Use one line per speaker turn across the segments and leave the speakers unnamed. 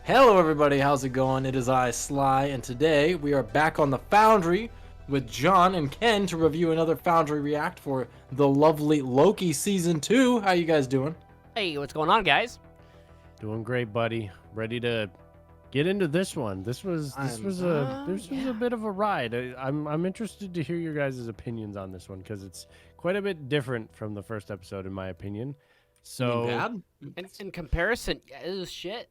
Hello everybody, how's it going? It is I, Sly, and today we are back on the Foundry with John and Ken to review another Foundry React for the lovely Loki Season 2. How you guys doing?
Hey, what's going on, guys?
Doing great, buddy. Ready to get into this one. This was a bit of a ride. I'm interested to hear your guys' opinions on this one because it's quite a bit different from the first episode, in my opinion. So,
bad?
In comparison, it was shit.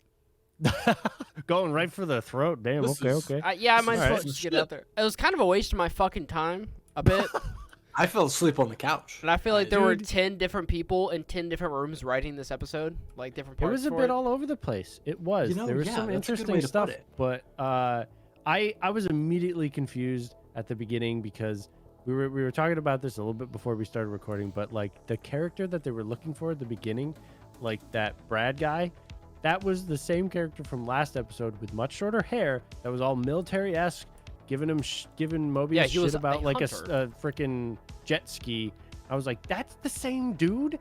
going right for the throat. Damn. Okay.
I might as well
right.
just get it out there. It was kind of a waste of my fucking time, a bit.
I fell asleep on the couch.
And I feel like there were 10 different people in 10 different rooms writing this episode, like different parts.
It was a bit all over the place. It was. There was some interesting stuff, but I was immediately confused at the beginning because we were talking about this a little bit before we started recording, but like the character that they were looking for at the beginning, like that Brad guy, that was the same character from last episode with much shorter hair that was all military-esque, giving Mobius shit about like a freaking jet ski. I was like, that's the same dude?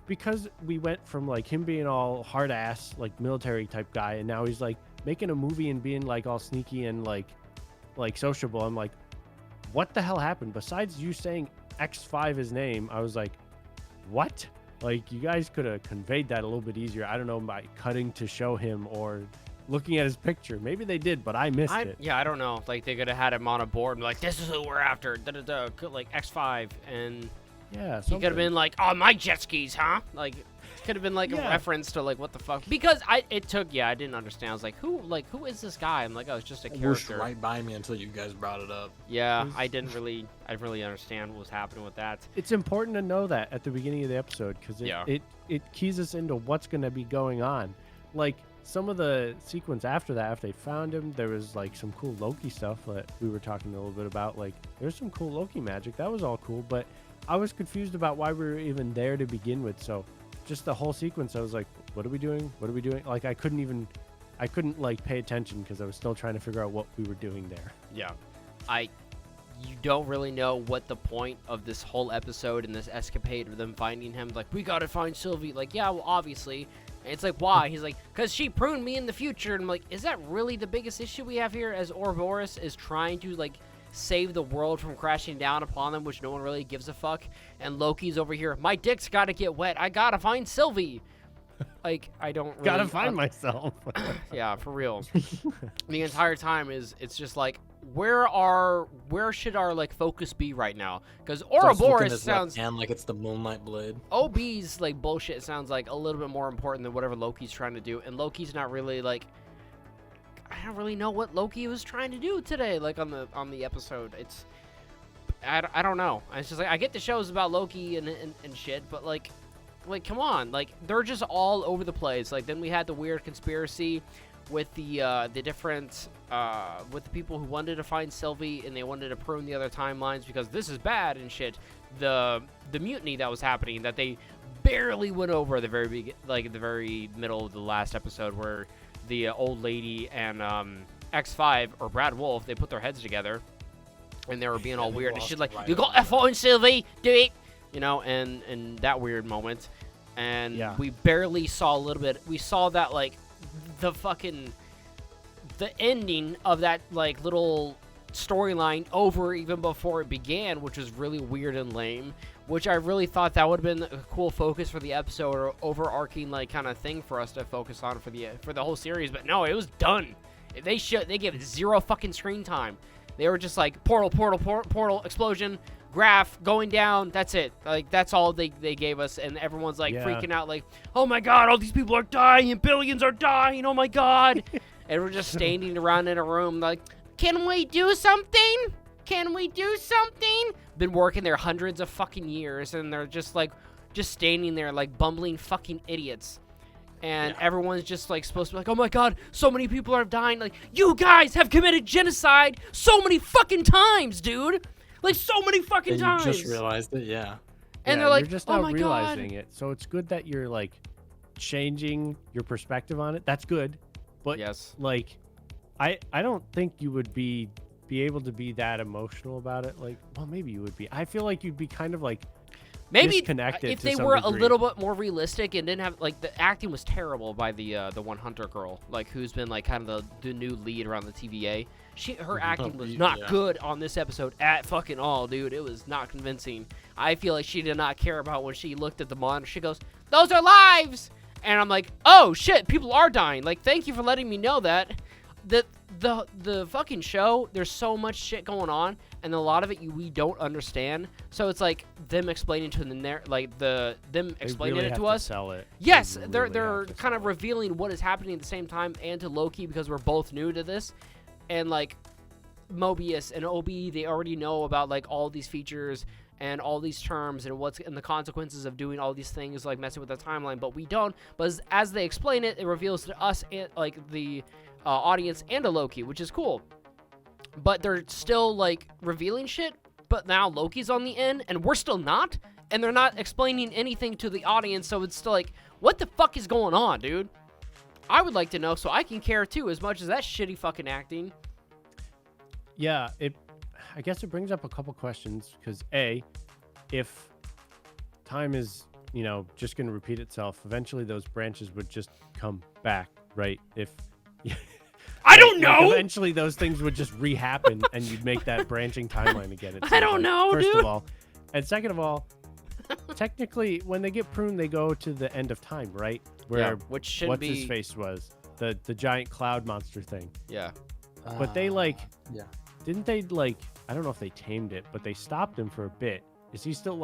Because we went from like him being all hard ass, like military type guy, and now he's like making a movie and being like all sneaky and like sociable. I'm like, what the hell happened? Besides you saying X5 his name, I was like, what? Like, you guys could have conveyed that a little bit easier. I don't know, by cutting to show him or looking at his picture. Maybe they did, but I missed it.
Yeah, I don't know. Like, they could have had him on a board and be like, this is who we're after. Like X5. And
yeah,
he could have been like, oh, my jet skis, huh? Like, it could have been like a reference to like, what the fuck? Because I didn't understand. I was like, who is this guy? I'm like, oh, it's just a character.
Whooshed right by me until you guys brought it up.
Yeah, I didn't really understand what was happening with that.
It's important to know that at the beginning of the episode because it keys us into what's going to be going on. Like, some of the sequence after that, after they found him, there was like some cool Loki stuff that we were talking a little bit about. Like, there's some cool Loki magic. That was all cool, but I was confused about why we were even there to begin with. So just the whole sequence, I was like, what are we doing? Like, I couldn't like pay attention because I was still trying to figure out what we were doing there.
Yeah. You don't really know what the point of this whole episode and this escapade of them finding him. Like, we gotta find Sylvie. Like, yeah, well, obviously. And it's like, why? He's like, because she pruned me in the future. And I'm like, is that really the biggest issue we have here? As Ouroboros is trying to, like, save the world from crashing down upon them, which no one really gives a fuck. And Loki's over here, my dick's gotta get wet. I gotta find Sylvie. Like, I don't really...
Gotta find myself.
Yeah, for real. The entire time it's just like, where should our like focus be right now? Because Ouroboros sounds
and like it's the Moonlight Blade.
OB's like bullshit sounds like a little bit more important than whatever Loki's trying to do, and Loki's not really like, I don't really know what Loki was trying to do today. Like on the episode, it's I don't know. It's just like, I get the shows about Loki and shit, but like come on, like they're just all over the place. Like then we had the weird conspiracy with the different with the people who wanted to find Sylvie and they wanted to prune the other timelines because this is bad and shit. The mutiny that was happening that they barely went over at the very the very middle of the last episode where the old lady and X5 or Brad Wolf, they put their heads together and they were being all weird and shit like, you got F on Sylvie, do it, you know, and that weird moment. And we barely saw a little bit. We saw that like the ending of that like little storyline over even before it began, which was really weird and lame, which I really thought that would have been a cool focus for the episode or overarching like kind of thing for us to focus on for the whole series. But no, it was done. They gave it zero fucking screen time. They were just like portal explosion, graph going down, that's it. Like that's all they gave us, and everyone's like freaking out like, oh my god, all these people are dying and billions are dying, oh my god. And we're just standing around in a room like, can we do something? Been working there hundreds of fucking years, and they're just like standing there like bumbling fucking idiots. And everyone's just like supposed to be like, oh my god, so many people are dying. Like, you guys have committed genocide so many fucking times, dude. Like, so many fucking times.
You just realized it, yeah.
And they're like,
you're just
oh
now
my
realizing
god.
it. So it's good that you're like changing your perspective on it. That's good. But like, I don't think you would be able to be that emotional about it. Like, well, maybe you would be. I feel like you'd be kind of like
Maybe
disconnected
if
to
they
some
were
degree.
a little bit more realistic and didn't have like the acting was terrible by the one Hunter girl, like who's been like kind of the new lead around the TVA. Her acting was not good on this episode at fucking all, dude. It was not convincing. I feel like she did not care about when she looked at the monitor. She goes, "Those are lives," and I'm like, "Oh shit, people are dying." Like, thank you for letting me know that. The fucking show, there's so much shit going on, and a lot of it we don't understand. So it's like them explaining to them explaining
really
it
have
to us.
Sell it.
Yes,
They
they're
really
kind of revealing what is happening at the same time, and to Loki because we're both new to this, and like Mobius and OB, they already know about like all these features and all these terms and the consequences of doing all these things, like messing with the timeline, but we don't. But as they explain it, it reveals to us and like the audience and to Loki, which is cool. But they're still like revealing shit, but now Loki's on the end and we're still not, and they're not explaining anything to the audience, so it's still like, what the fuck is going on, dude? I would like to know so I can care too, as much as that shitty fucking acting.
Yeah, I guess it brings up a couple questions, because if time is, just going to repeat itself, eventually those branches would just come back, right? I
don't know.
Eventually those things would just re-happen and you'd make that branching timeline again.
I don't know,
first
dude.
of all. And second of all, technically, when they get pruned, they go to the end of time, right? Where
which should
what's
be
his face was the giant cloud monster thing.
Yeah.
But they didn't they I don't know if they tamed it, but they stopped him for a bit. Is he still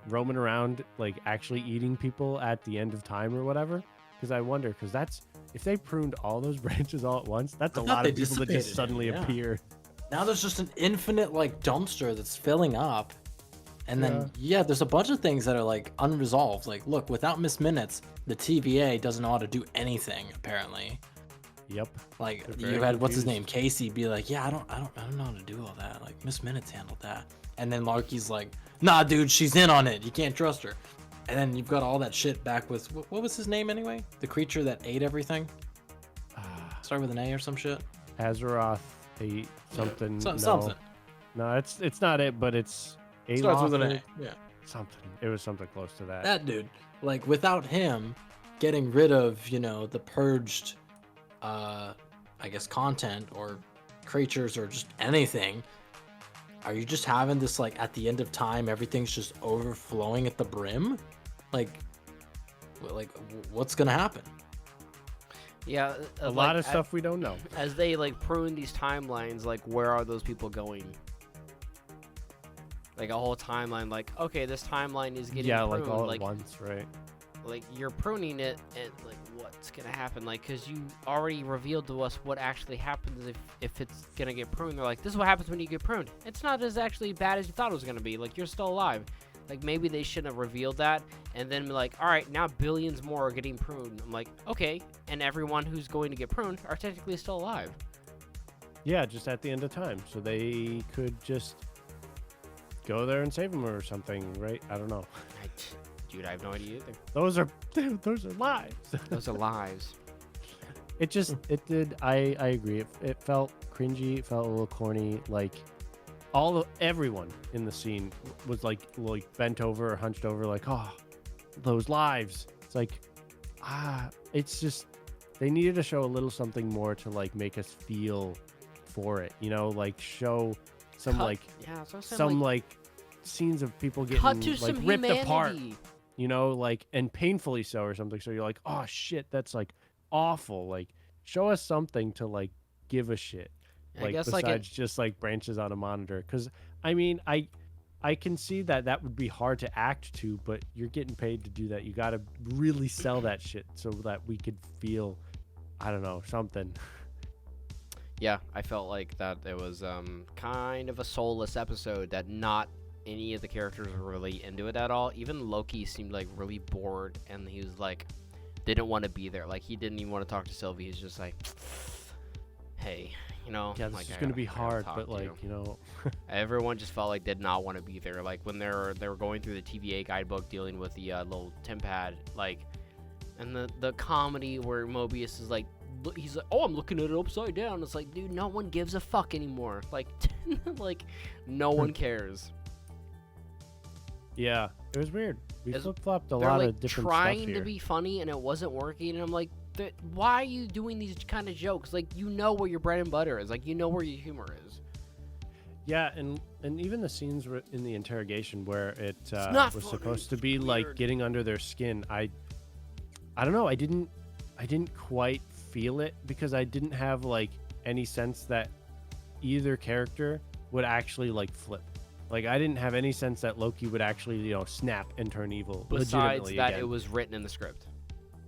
roaming around actually eating people at the end of time or whatever? Because I wonder, because that's, if they pruned all those branches all at once, that's a lot of people that just suddenly appear.
Now there's just an infinite dumpster that's filling up. And then, there's a bunch of things that are unresolved. Look, without Miss Minutes, the TVA doesn't know how to do anything, apparently.
Yep.
You had, what's his name, Casey, be like, yeah, I don't know how to do all that. Miss Minutes handled that. And then Larky's like, nah, dude, she's in on it. You can't trust her. And then you've got all that shit back with, what was his name anyway? The creature that ate everything? Start with an A or some shit?
Azeroth ate something.
Something.
No, it's not it, but it's a
starts with an A. Yeah.
Something. It was something close to that.
That dude. Without him getting rid of, the purged, I guess, content or creatures or just anything, are you just having this, at the end of time, everything's just overflowing at the brim? What's gonna happen?
Yeah,
a lot of stuff we don't know.
As they prune these timelines, where are those people going? A whole timeline, okay, this timeline is getting pruned.
all at once, right?
You're pruning it, and what's gonna happen? Because you already revealed to us what actually happens if it's gonna get pruned. They're like, this is what happens when you get pruned. It's not as actually bad as you thought it was gonna be. You're still alive. Maybe they shouldn't have revealed that, and then be like, all right, now billions more are getting pruned. I'm like, okay, and everyone who's going to get pruned are technically still alive.
Yeah, just at the end of time, so they could just go there and save them or something, right? I don't know.
Dude, I have no idea either.
Those are lives.
Those are lives.
It did. I agree. It felt cringy. It felt a little corny. Everyone in the scene was bent over or hunched over, oh, those lives. It's it's just, they needed to show a little something more to make us feel for it. Show some some scenes of people getting ripped apart. And painfully so or something. So you're like, oh shit, that's awful. Show us something to give a shit.
I guess
besides just branches on a monitor. Because I can see that would be hard to act to, but you're getting paid to do that. You got to really sell that shit so that we could feel, I don't know, something.
Yeah, I felt that it was kind of a soulless episode, that not any of the characters were really into it at all. Even Loki seemed really bored, and he was didn't want to be there. He didn't even want to talk to Sylvie. He's just hey,
yeah, this is gonna be hard, but
everyone just felt did not want to be there. When they were going through the TVA guidebook, dealing with the little TemPad, and the comedy where Mobius is he's oh, I'm looking at it upside down. It's dude, no one gives a fuck anymore. No one cares.
Yeah, it was weird. We flip-flopped a
they're
lot
like
of different stuff
trying
here.
to be funny and it wasn't working, and I'm like, why are you doing these kind of jokes? Like, you know where your bread and butter is. Like, you know where your humor is.
Yeah, and even the scenes in the interrogation where it was supposed to be
weird.
like getting under their skin. I don't know. I didn't quite feel it because I didn't have like any sense that either character would actually like flip. Like, I didn't have any sense that Loki would actually, snap and turn evil.
Besides that,
again.
It was written in the script.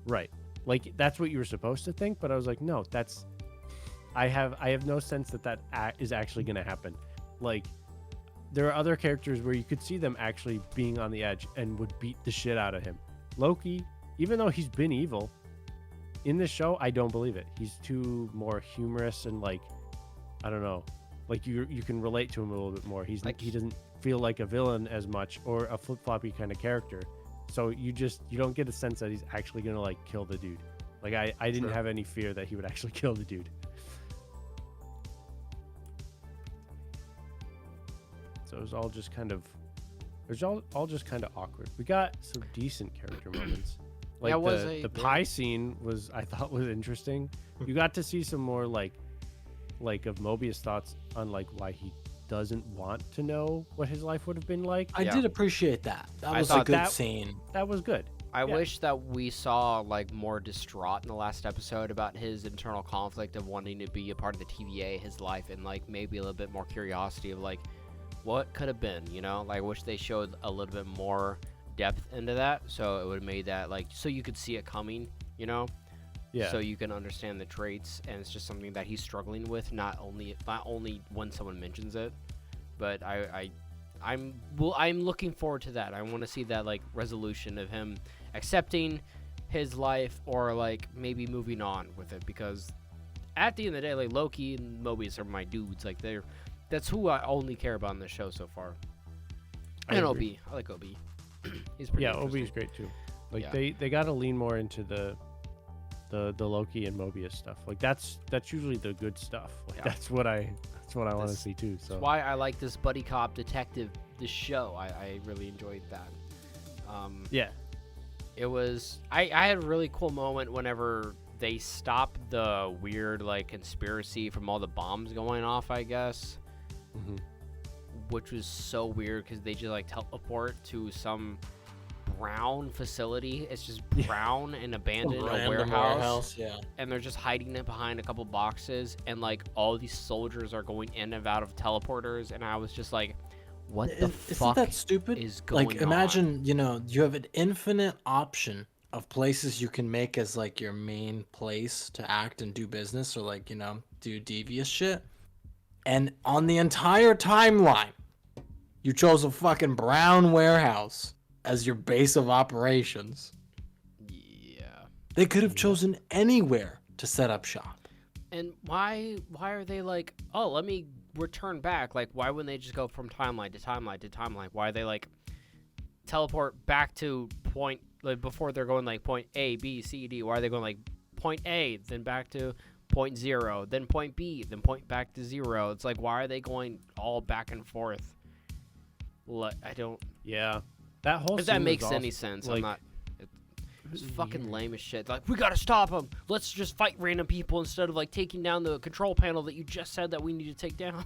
Right. Like, that's what you were supposed to think, but I was like, no, I have no sense that is actually going to happen. Like, there are other characters where you could see them actually being on the edge and would beat the shit out of him. Loki, even though he's been evil, in this show, I don't believe it. He's too more humorous and, like, I don't know. Like, you can relate to him a little bit more. He doesn't feel like a villain as much or a flip-floppy kind of character. So you don't get a sense that he's actually going to, like, kill the dude. Like, I didn't have any fear that he would actually kill the dude. So it was all just kind of awkward. We got some decent character moments. Like, the pie scene I thought was interesting. You got to see some more like of Mobius' thoughts on like why he doesn't want to know what his life would have been like.
I did appreciate that. That was a good scene.
That was good.
I wish that we saw like more distraught in the last episode about his internal conflict of wanting to be a part of the TVA, his life, and like maybe a little bit more curiosity of like what could have been, Like, I wish they showed a little bit more depth into that, so it would have made that like so you could see it coming,
Yeah.
So you can understand the traits, and it's just something that he's struggling with, not only when someone mentions it, but I'm looking forward to that. I want to see that like resolution of him accepting his life or like maybe moving on with it, because at the end of the day, like Loki and Mobius are my dudes. Like that's who I only care about in the show so far. And OB, I like OB. He's pretty.
Yeah, OB is great too. Like they got to lean more into the Loki and Mobius stuff. Like that's usually the good stuff. Like that's what I want to see too. So
that's why I like this buddy cop detective show. I really enjoyed that.
Yeah.
It was I had a really cool moment whenever they stopped the weird like conspiracy from all the bombs going off, I guess.
Mm-hmm.
Which was so weird because they just like teleport to some brown facility. It's just brown and abandoned in a warehouse.
Yeah.
And they're just hiding it behind a couple boxes, and like all these soldiers are going in and out of teleporters, and I was just like, what the fuck
that stupid?
Is going
like imagine
on?
You have an infinite option of places you can make as like your main place to act and do business, or like do devious shit, and on the entire timeline you chose a fucking brown warehouse as your base of operations.
Yeah.
They could have chosen anywhere to set up shop.
And why are they like, oh, let me return back? Like, why wouldn't they just go from timeline to timeline to timeline? Why are they like teleport back to point, like before they're going like point A, B, C, D? Why are they going like point A, then back to point 0, then point B, then point back to 0? It's like, why are they going all back and forth? I don't.
Yeah. That whole
if that makes any sense, like, I'm not. It's fucking lame as shit. Like, we gotta stop them. Let's just fight random people instead of like taking down the control panel that you just said that we need to take down.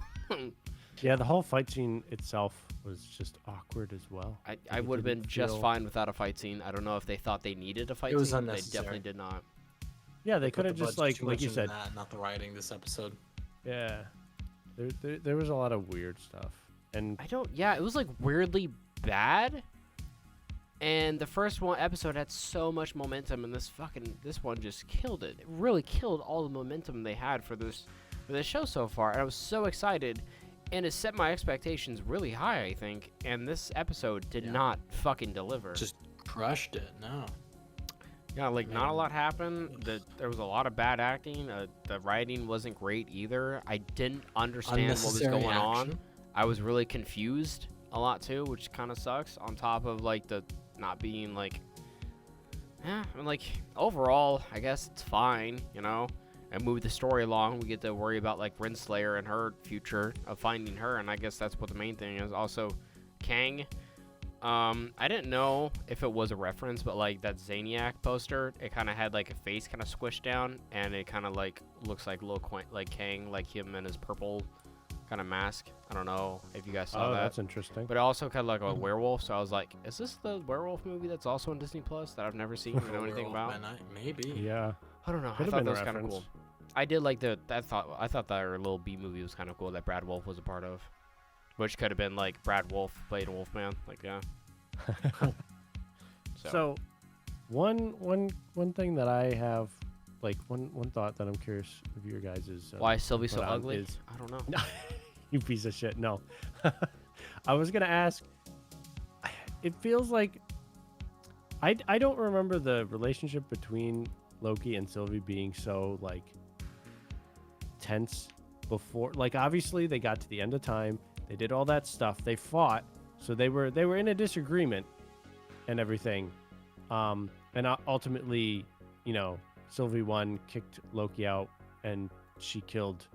Yeah, the whole fight scene itself was just awkward as well.
I would have been just fine without a fight scene. I don't know if they thought they needed a fight scene.
It was unnecessary.
They definitely did not.
Yeah, they could have just like you said.
Not the writing this episode.
Yeah, there was a lot of weird stuff, and
it was like weirdly bad. And the first episode had so much momentum, and this one just killed it. It really killed all the momentum they had for this show so far. And I was so excited, and it set my expectations really high, I think. And this episode did not fucking deliver.
Just crushed it. No.
Yeah, like not a lot happened. There was a lot of bad acting. The writing wasn't great either. I didn't understand what was going on. I was really confused a lot too, which kind of sucks. On top of like the not being like, I mean, like overall, I guess it's fine, and move the story along. We get to worry about like Renslayer and her future of finding her, and I guess that's what the main thing is. Also, Kang, I didn't know if it was a reference, but like that Zaniac poster, it kind of had like a face kind of squished down, and it kind of like looks like like Kang, like him in his purple kind of mask. I don't know if you guys saw that.
Oh, that's interesting.
But it also kind of like a werewolf, so I was like, is this the werewolf movie that's also on Disney Plus that I've never seen or know anything about?
Maybe.
Yeah.
I don't know. I thought that was kind of cool. I did like I thought that little B movie was kind of cool that Brad Wolf was a part of, which could have been like Brad Wolf played Wolfman. Like, yeah.
So, one thing that I have, like one thought that I'm curious of your guys is
why is Sylvie so ugly? I don't know.
You piece of shit. No. I was gonna ask. It feels like I don't remember the relationship between Loki and Sylvie being so like tense before. Like, obviously they got to the end of time, they did all that stuff, they fought, so they were in a disagreement and everything, and ultimately, you know, Sylvie won, kicked Loki out, and she killed,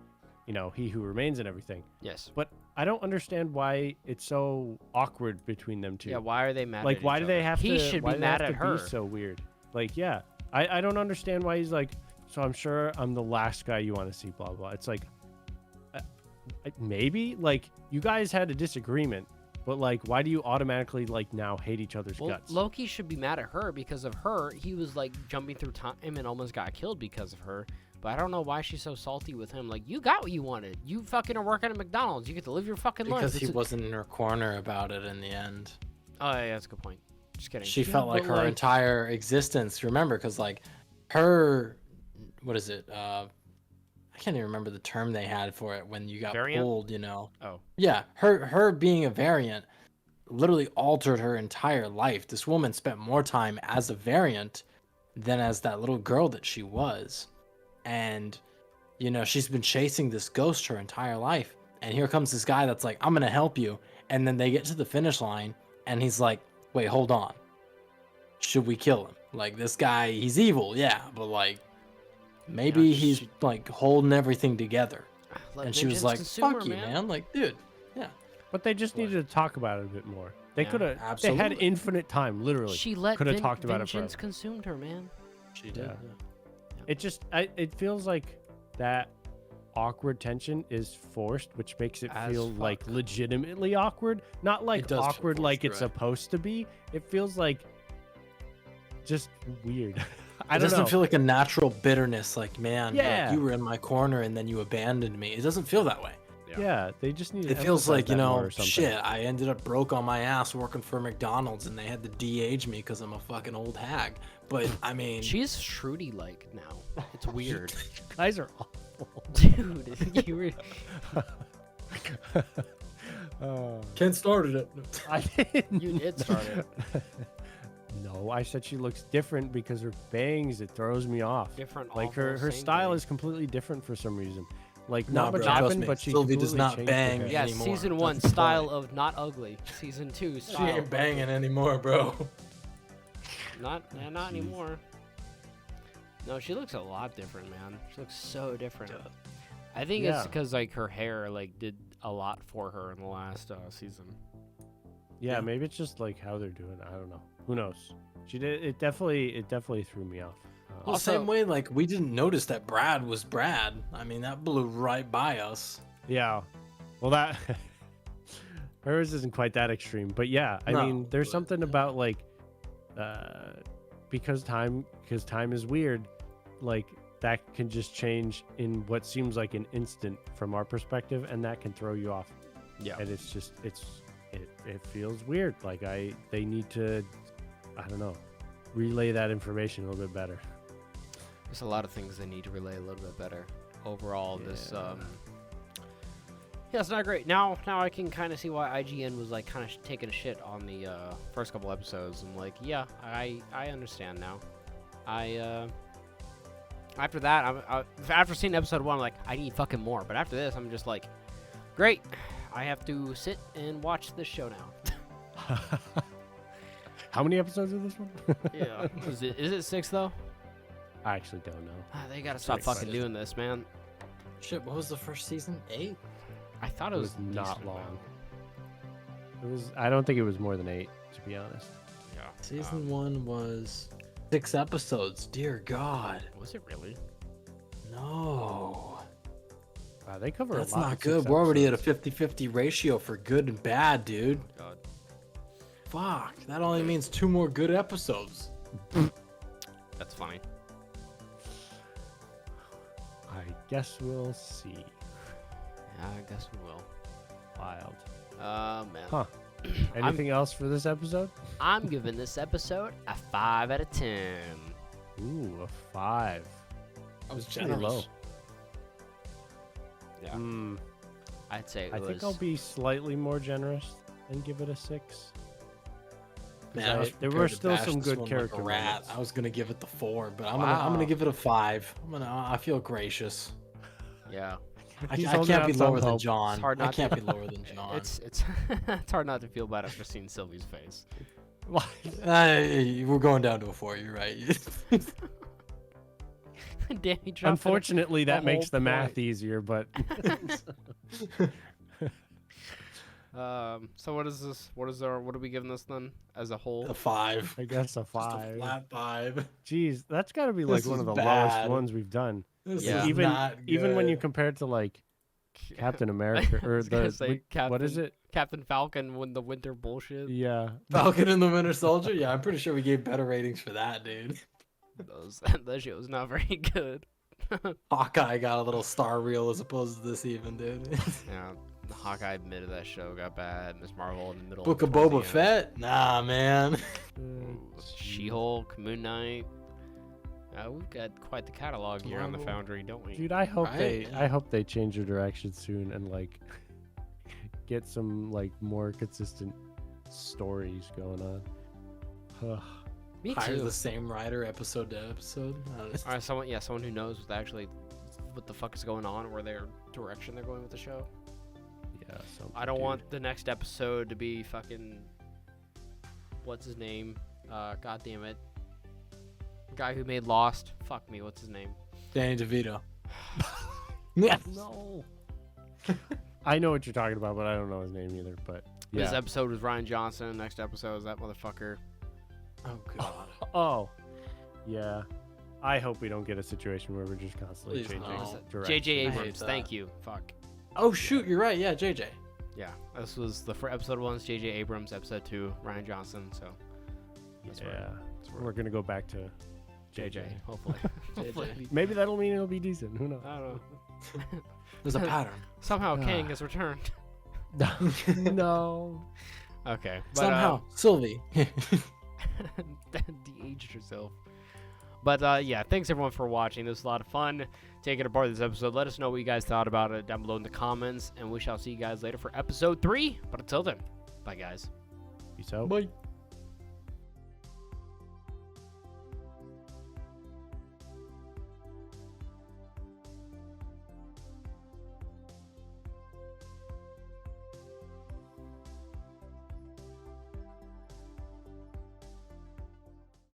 you know, He Who Remains and everything.
Yes.
But I don't understand why it's so awkward between them two.
Yeah, why are they mad?
Like,
at
why
each
do they
other?
have to?
He should
why
be
do they
mad
have
at
to
her.
Be so weird. Like, yeah, I don't understand why he's like. So I'm sure I'm the last guy you want to see. Blah blah. It's like, maybe like you guys had a disagreement, but like, why do you automatically like now hate each other's guts?
Loki should be mad at her because of her. He was like jumping through time and almost got killed because of her. But I don't know why she's so salty with him. Like, you got what you wanted. You fucking are working at McDonald's. You get to live your fucking life.
Because he wasn't in her corner about it in the end.
Oh, yeah, that's a good point. Just kidding.
She felt like her entire existence. Remember, because like her, what is it? I can't even remember the term they had for it when you got pulled. You know.
Oh.
Yeah, her being a variant literally altered her entire life. This woman spent more time as a variant than as that little girl that she was. And, you know, she's been chasing this ghost her entire life. And here comes this guy that's like, I'm going to help you. And then they get to the finish line and he's like, wait, hold on. Should we kill him? Like, this guy, he's evil, yeah. But, like, maybe he's, like, holding everything together. And she was like, fuck you, man. Like, dude, yeah.
But they just needed to talk about it a bit more. They could have, they had infinite time, literally.
She let
could have talked about it forever.
Vengeance consumed her, man.
She did, yeah.
It just, it feels like that awkward tension is forced, which makes it feel like legitimately awkward. Not like awkward like it's supposed to be. It feels like just weird.
It doesn't feel like a natural bitterness. Like, man, like, you were in my corner and then you abandoned me. It doesn't feel that way.
Yeah, they just need.
It feels like, you know, shit. I ended up broke on my ass working for McDonald's, and they had to de-age me because I'm a fucking old hag. But I mean,
she's Shruti like now. It's weird.
Guys are awful,
dude. You
were. Ken started it.
I didn't.
You did start it.
No, I said she looks different because her bangs. It throws me off.
Different.
Like her style is completely different for some reason. Like,
not
much happened, but
Sylvie does not bang anymore.
Yeah, season 1, style of not ugly. Season 2, style.
She ain't banging anymore, bro.
Not anymore. No, she looks a lot different, man. She looks so different. I think it's because like her hair like did a lot for her in the last season.
Yeah, maybe it's just like how they're doing it. I don't know. Who knows? She did. It definitely threw me off.
Well, same way, like, we didn't notice that Brad was Brad. I mean, that blew right by us.
Yeah. Well, that... hers isn't quite that extreme. But yeah, I mean, there's something about, like... because time is weird, like, that can just change in what seems like an instant from our perspective, and that can throw you off.
Yeah.
And it's just... It feels weird. Like, they need to... I don't know. Relay that information a little bit better.
There's a lot of things they need to relay a little bit better. Overall, this it's not great. Now I can kind of see why IGN was like kind of taking a shit on the first couple episodes. I'm like, yeah, I understand now. After that, after seeing episode 1, I'm like, I need fucking more. But after this, I'm just like, great. I have to sit and watch this show now.
How many episodes is this one?
Yeah. Is it 6 though?
I actually don't know.
They gotta stop fucking doing this, man.
Shit, what was the first season? 8?
I thought it was
not long. It was. I don't think it was more than 8, to be honest.
Yeah.
Season 1 was 6 episodes. Dear God.
Was it really?
No.
Wow, they cover
That's
a lot.
not good. We're already at a 50-50 ratio for good and bad, dude.
God.
Fuck. That only means 2 more good episodes.
That's funny.
I guess we'll see.
Yeah, I guess we will.
Wild.
Man.
Huh. Anything else for this episode?
I'm giving this episode a 5 out of 10.
Ooh, a 5.
I was
Pretty
generous.
low.
Yeah. I'd say it
I
was...
think I'll be slightly more generous and give it a 6.
Man,
there were still some good
like
character
a rat.
moments.
I was gonna give it the 4, but I'm
Wow.
gonna give it a 5. I feel gracious.
Yeah.
I
He's
can't
holding
be
out some
lower than
hope.
John.
It's hard
I
not
can't
to-
be lower than John.
It's it's hard not to feel bad after seeing Sylvie's face.
We're going down to a 4. You're right.
Danny dropped
Unfortunately, that makes
whole
the math
point.
easier, but
So what is this? What are we giving this then as a whole?
a 5.
I guess a
Just
5.
a flat 5.
Jeez, that's got to be like
This
one
is
of the lowest
bad.
ones we've done.
This
Yeah.
is
Even
not
even when you
good.
compare it to like Captain America
I
or
was gonna
the
say
what is it?
Captain Falcon when the winter bullshit.
Yeah.
Falcon and the Winter Soldier. Yeah, I'm pretty sure we gave better ratings for that, dude.
That shit was not very good.
Hawkeye got a little star reel as opposed to this even, dude.
Yeah, Hawkeye admitted that show got bad. Miss Marvel in the middle.
Book of
towards the
Boba
end.
Fett? Nah, man.
Ooh, She-Hulk, Moon Knight. We've got quite the catalog here on the
Marvel.
Foundry, don't we?
Dude, I hope
Right, yeah.
I hope they change their direction soon and like get some like more consistent stories going on. Ugh.
Me
Hire
too.
the same writer episode to episode. I don't know.
All right, someone who knows what the fuck is going on, or their direction they're going with the show.
Yeah,
I don't want the next episode to be fucking. What's his name? God damn it. Guy who made Lost. Fuck me. What's his name?
Danny DeVito. Yeah.
No. I know what you're talking about, but I don't know his name either. But
This
yeah.
episode was Ryan Johnson. Next episode is that motherfucker.
Oh god.
Oh, yeah. I hope we don't get a situation where we're just constantly
Please
changing
no.
direction.
J.J.
I hate
Abrams.
that.
Thank you. Fuck.
Oh shoot, you're right. Yeah, JJ.
Yeah, this was the episode 1 is J.J. Abrams. Episode 2, Ryan Johnson. So that's
Yeah,
that's where
we're gonna go back to
J.J. Hopefully. Hopefully.
Maybe that'll mean it'll be decent. Who knows?
I don't know.
There's a pattern.
Somehow Kang has returned.
No.
Okay. But,
Somehow, Sylvie.
de-aged herself. But yeah, thanks everyone for watching. This was a lot of fun taking apart this episode. Let us know what you guys thought about it down below in the comments, and we shall see you guys later for episode 3. But until then, bye guys.
Peace out.
Bye.